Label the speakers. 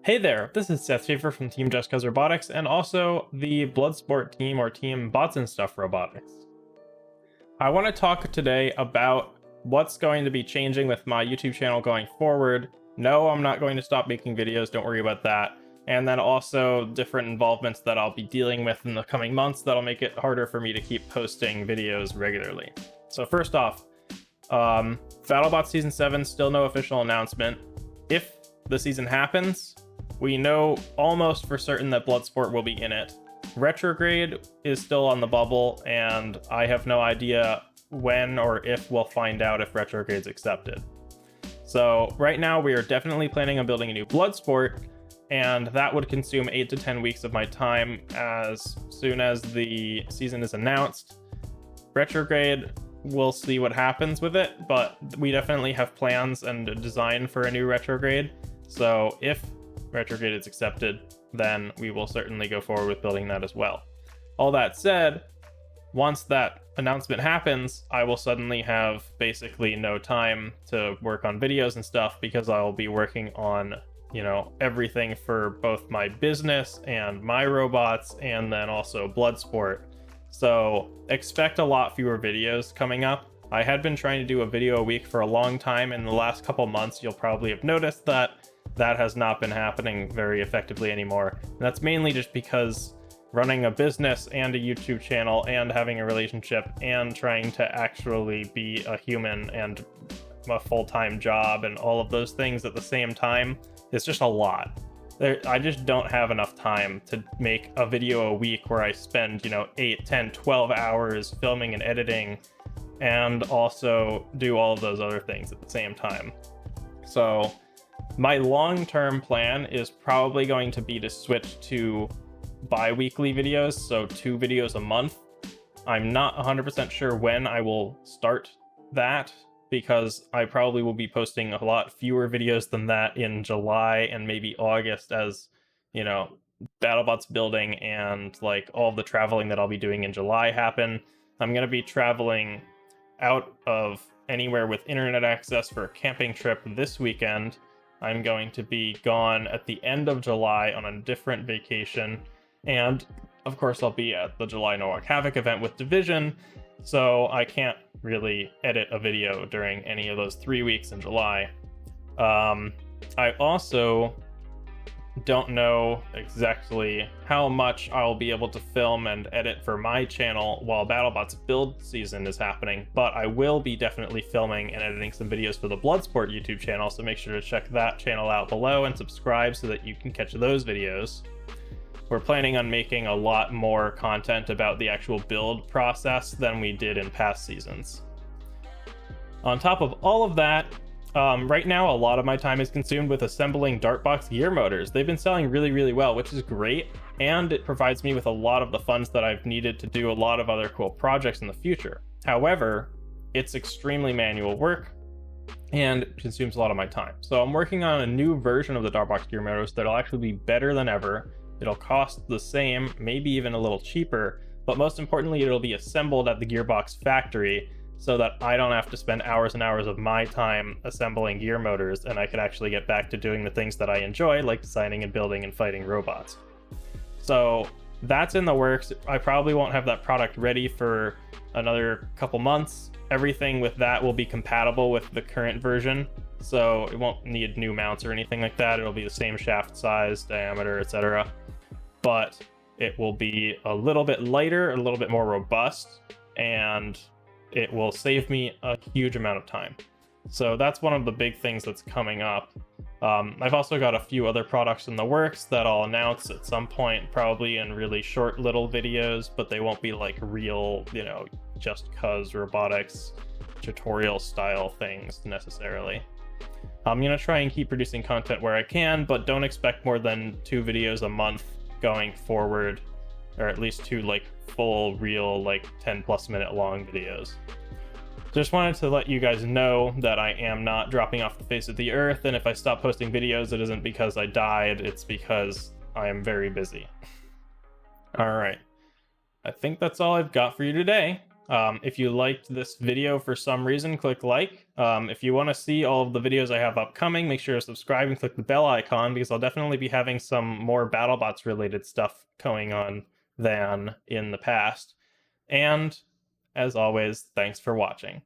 Speaker 1: Hey there, this is Seth Schaefer from Team Just Cause Robotics and also the Bloodsport team or Team Bots and Stuff Robotics. I want to talk today about what's going to be changing with my YouTube channel going forward. No, I'm not going to stop making videos, don't worry about that. And then also different involvements that I'll be dealing with in the coming months that'll make it harder for me to keep posting videos regularly. So first off, Battlebots Season 7, still no official announcement. If the season happens, we know almost for certain that Bloodsport will be in it. Retrograde is still on the bubble, and I have no idea when or if we'll find out if Retrograde's accepted. So right now we are definitely planning on building a new Bloodsport, and that would consume 8 to 10 weeks of my time as soon as the season is announced. Retrograde, we'll see what happens with it, but we definitely have plans and a design for a new Retrograde. So if Retrograde is accepted, then we will certainly go forward with building that as well. All that said, once that announcement happens, I will suddenly have basically no time to work on videos and stuff because I'll be working on, everything for both my business and my robots and then also Bloodsport. So expect a lot fewer videos coming up. I had been trying to do a video a week for a long time. In the last couple months, you'll probably have noticed that has not been happening very effectively anymore. And that's mainly just because running a business and a YouTube channel and having a relationship and trying to actually be a human and a full-time job and all of those things at the same time is just a lot. I just don't have enough time to make a video a week where I spend, 8, 10, 12 hours filming and editing and also do all of those other things at the same time. So my long-term plan is probably going to be to switch to bi-weekly videos, so 2 videos a month. I'm not 100% sure when I will start that because I probably will be posting a lot fewer videos than that in July and maybe August as, Battlebots building and like all the traveling that I'll be doing in July happen. I'm going to be traveling out of anywhere with internet access for a camping trip this weekend. I'm going to be gone at the end of July on a different vacation. And of course, I'll be at the July Norwalk Havoc event with Division. So I can't really edit a video during any of those 3 weeks in July. I also don't know exactly how much I'll be able to film and edit for my channel while Battlebots build season is happening, but I will be definitely filming and editing some videos for the Bloodsport YouTube channel, so make sure to check that channel out below and subscribe so that you can catch those videos. We're planning on making a lot more content about the actual build process than we did in past seasons. On top of all of that, right now a lot of my time is consumed with assembling Dartbox gear motors. They've been selling really, really well, which is great, and it provides me with a lot of the funds that I've needed to do a lot of other cool projects in the future. However, it's extremely manual work and consumes a lot of my time. So I'm working on a new version of the Dartbox gear motors that'll actually be better than ever. It'll cost the same, maybe even a little cheaper, but most importantly, it'll be assembled at the Gearbox factory so that I don't have to spend hours and hours of my time assembling gear motors, and I can actually get back to doing the things that I enjoy, like designing and building and fighting robots. So that's in the works. I probably won't have that product ready for another couple months. Everything with that will be compatible with the current version, so it won't need new mounts or anything like that. It'll be the same shaft size, diameter, etc. But it will be a little bit lighter, a little bit more robust, and it will save me a huge amount of time. So that's one of the big things that's coming up. I've also got a few other products in the works that I'll announce at some point, probably in really short little videos, but they won't be like real, just cause robotics tutorial style things necessarily. I'm going to try and keep producing content where I can, but don't expect more than 2 videos a month going forward, or at least 2 full real 10+ minute long videos. Just wanted to let you guys know that I am not dropping off the face of the earth, and if I stop posting videos, it isn't because I died, it's because I am very busy. All right, I think that's all I've got for you today. If you liked this video for some reason, click like. If you want to see all of the videos I have upcoming, make sure to subscribe and click the bell icon, because I'll definitely be having some more BattleBots related stuff going on than in the past. And as always, thanks for watching.